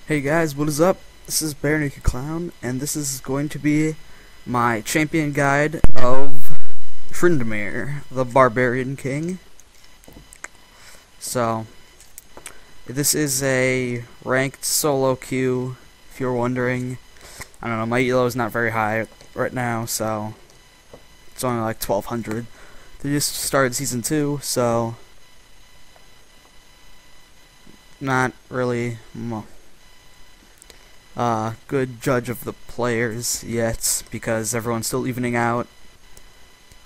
Hey guys, what is up? This is Bare Naked Clown, and this is going to be my champion guide of Tryndamere, the Barbarian King. So, this is a ranked solo queue, if you're wondering. I don't know, my elo is not very high right now, so it's only like 1200. They just started Season 2, so not really good judge of the players yet, because everyone's still evening out.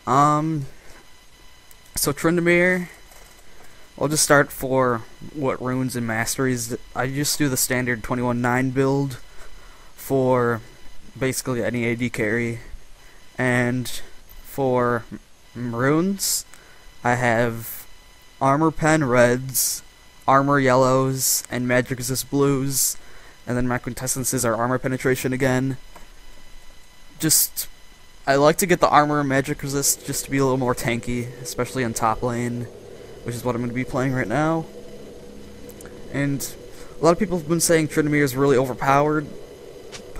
So Tryndamere, I'll just start for what runes and masteries. I just do the standard 21-9 build for basically any AD carry, and for runes, I have armor pen reds, armor yellows, and magic resist blues. And then my quintessences are armor penetration again. I like to get the armor and magic resist just to be a little more tanky, especially in top lane, which is what I'm going to be playing right now. And a lot of people have been saying Tryndamere is really overpowered,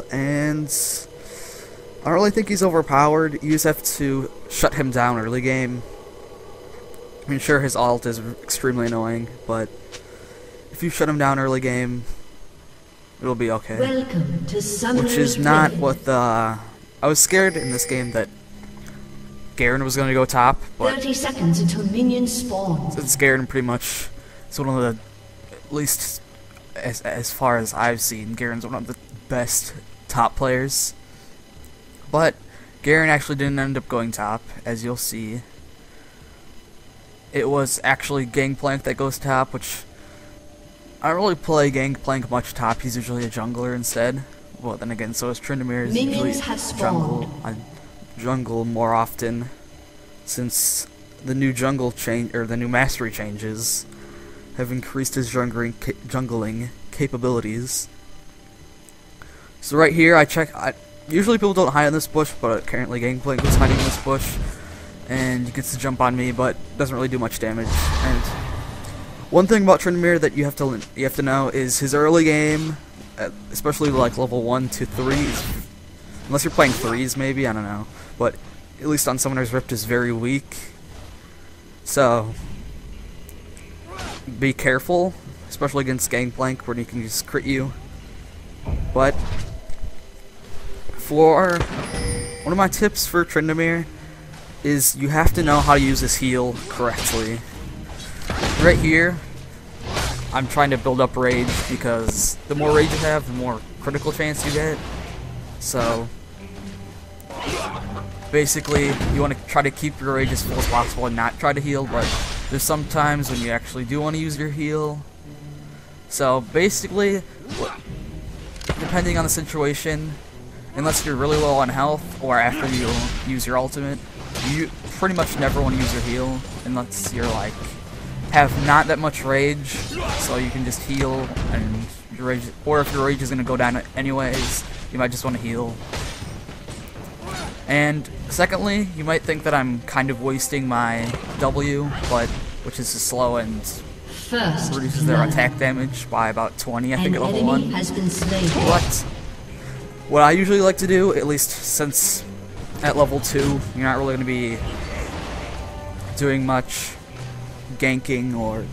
and I don't really think he's overpowered. You just have to shut him down early game. I mean, sure, his ult is extremely annoying, but if you shut him down early game, it'll be okay. Welcome to Which is not what the... I was scared in this game that Garen was going to go top, but 30 seconds until minions spawn. since Garen pretty much is one of the, at least as far as I've seen, Garen's one of the best top players. But Garen actually didn't end up going top, as you'll see. It was actually Gangplank that goes top, which I don't really play Gangplank much top. He's usually a jungler instead. Well, then again, so is Tryndamere. Minions have spawned. Jungle more often, since the new jungle change or the new mastery changes have increased his jungling capabilities. So right here, I check. Usually people don't hide in this bush, but currently Gangplank was hiding in this bush, and he gets to jump on me, but doesn't really do much damage. And one thing about Trynadamere that you have to know is his early game, especially like level 1 to 3, unless you're playing 3s maybe, I don't know, but at least on Summoner's Rift is very weak. So be careful, especially against Gangplank where he can just crit you. But for one of my tips for Tryndamere is you have to know how to use his heal correctly. Right here, I'm trying to build up rage, because the more rage you have, the more critical chance you get. So basically, you want to try to keep your rage as full as possible and not try to heal, but there's some times when you actually do want to use your heal. So basically, depending on the situation, unless you're really low on health or after you use your ultimate, you pretty much never want to use your heal unless you're like have not that much rage, so you can just heal, and your rage, or if your rage is going to go down anyways, you might just want to heal. And secondly, you might think that I'm kind of wasting my W, but which is slow and reduces their attack damage by about 20, I think, at level 1. But what I usually like to do, at least since at level 2, you're not really going to be doing much ganking or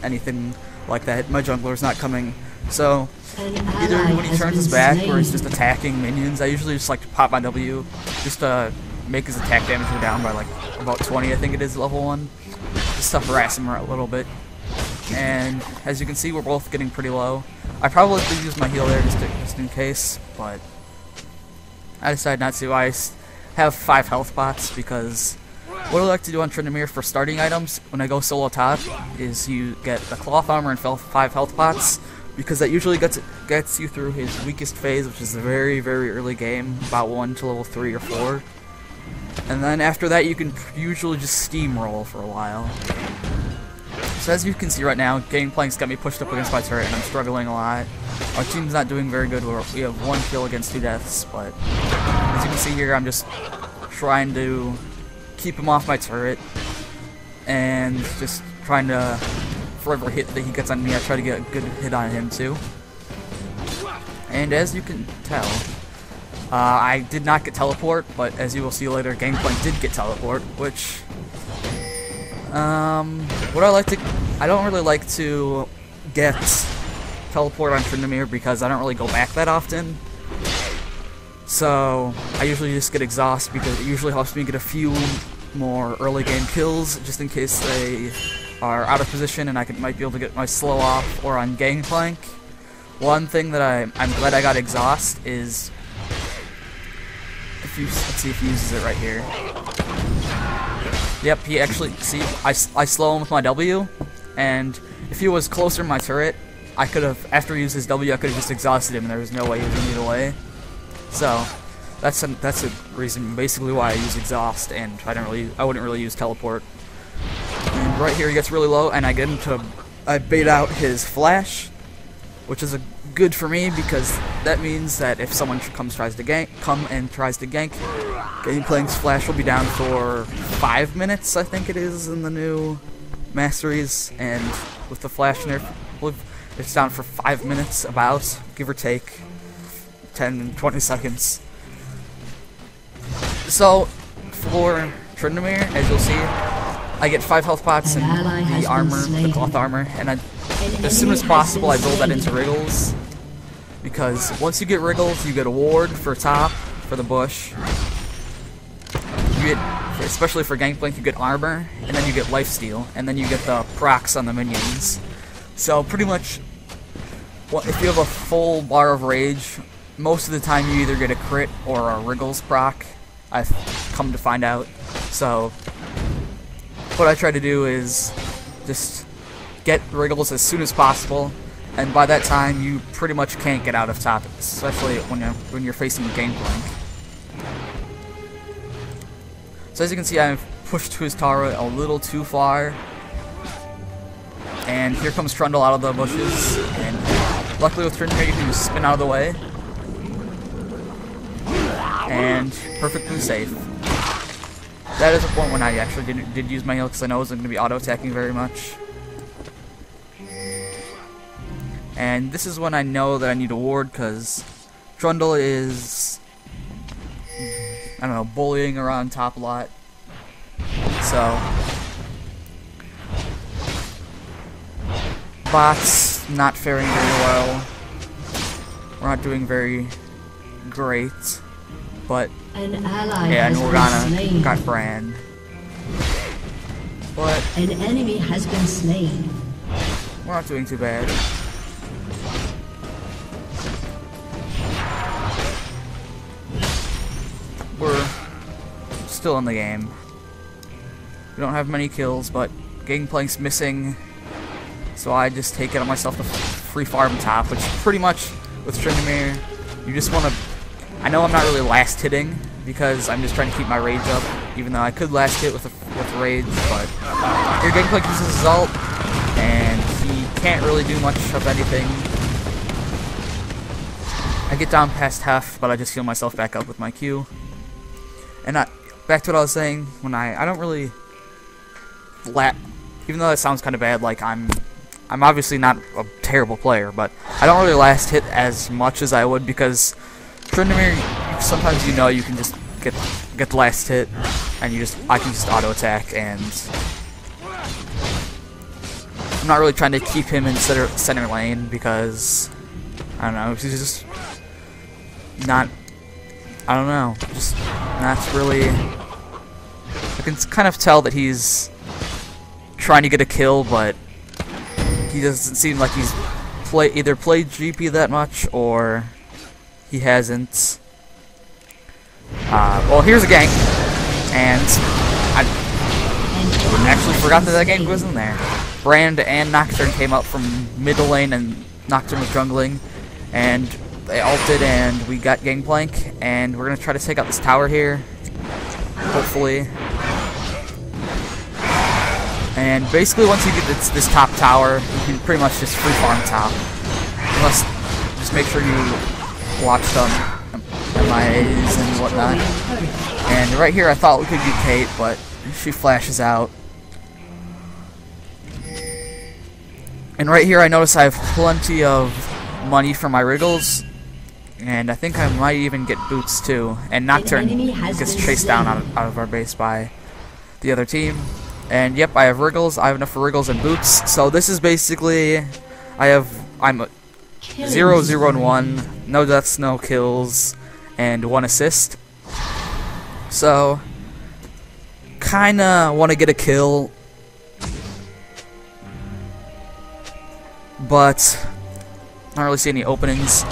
anything like that. My jungler's not coming, so either when he turns his back or he's just attacking minions, I usually just like to pop my W just to make his attack damage go down by like about 20, I think it is, level 1, just to harass him a little bit. And as you can see, we're both getting pretty low. I probably could use my heal there just in case, but I decided not to. I have 5 health pots, because what I like to do on Trynadamere for starting items when I go solo top is you get the cloth armor and 5 health pots, because that usually gets you through his weakest phase, which is the very, very early game, about 1 to level 3 or 4. And then after that, you can usually just steamroll for a while. So as you can see right now, Gangplank's got me pushed up against my turret, and I'm struggling a lot. Our team's not doing very good. We have 1 kill against 2 deaths, but as you can see here, I'm just trying to keep him off my turret, and just trying to, for every hit that he gets on me, I try to get a good hit on him too. And as you can tell, I did not get teleport, but as you will see later, Gangplank did get teleport, which, I don't really like to get teleport on Tryndamere because I don't really go back that often. So I usually just get exhaust because it usually helps me get a few more early game kills just in case they are out of position and I might be able to get my slow off or on Gangplank. One thing that I'm glad I got exhaust is let's see if he uses it right here. Yep, he actually, see, I slow him with my W, and if he was closer to my turret, I could have, after he used his W, I could have just exhausted him and there was no way he was going to get away. So that's a reason basically why I use exhaust, and I wouldn't really use teleport. And right here he gets really low, and I bait out his flash, which is good for me because that means that if someone tries to gank, Gangplank's flash will be down for 5 minutes, I think it is in the new masteries, and with the flash nerf, it's down for 5 minutes, about, give or take 10-20 seconds. So for Tryndamere, as you'll see, I get 5 health pots and the armor, the cloth armor, and as soon as possible I build that into Wriggles, because once you get Wriggles, you get a ward for top, for the bush. You get, especially for Gangplank, you get armor, and then you get lifesteal, and then you get the procs on the minions. So pretty much, if you have a full bar of rage, most of the time you either get a crit or a Wriggles proc, I've come to find out. So what I try to do is just get Wriggles as soon as possible, and by that time you pretty much can't get out of top, especially when you're facing Gangplank. So as you can see, I've pushed his tower a little too far, and here comes Trundle out of the bushes, and luckily with Tryndamere you can just spin out of the way, and perfectly safe. That is a point when I actually did use my heal because I know I wasn't going to be auto-attacking very much. And this is when I know that I need a ward because Trundle is, I don't know, bullying around top a lot. So bot's not faring very well. We're not doing very great. But yeah, and Morgana got Bran. But an enemy has been slain. We're not doing too bad. We're still in the game. We don't have many kills, but Gangplank's missing, so I just take it on myself to free farm top, which pretty much with Tryndamere, you just want to. I know I'm not really last hitting because I'm just trying to keep my rage up, even though I could last hit with rage, but here Gangplank uses his ult, and he can't really do much of anything. I get down past half, but I just heal myself back up with my Q. And back to what I was saying, when I don't really even though that sounds kind of bad, like I'm obviously not a terrible player, but I don't really last hit as much as I would because Tryndamere, sometimes you can just get the last hit, and I can just auto attack, and I'm not really trying to keep him in center lane because I don't know, he's just not. I don't know, just not really. I can kind of tell that he's trying to get a kill, but he doesn't seem like he's either played GP that much or he hasn't. Well, here's a gank, and I actually forgot that gank was in there. Brand and Nocturne came up from middle lane, and Nocturne was jungling, and they ulted, and we got Gangplank, and we're gonna try to take out this tower here, hopefully. And basically, once you get this top tower, you can pretty much just free farm top. Unless, just make sure you watch them MIAs and whatnot. And right here, I thought we could get Kate, but she flashes out. And right here, I notice I have plenty of money for my Wriggles. And I think I might even get boots too. And Nocturne gets chased down out of our base by the other team. And yep, I have Wriggles. I have enough for Wriggles and boots. So this is basically, I'm a 0, 0, and 1. No deaths, no kills, and 1 assist. So, kinda want to get a kill, but I don't really see any openings.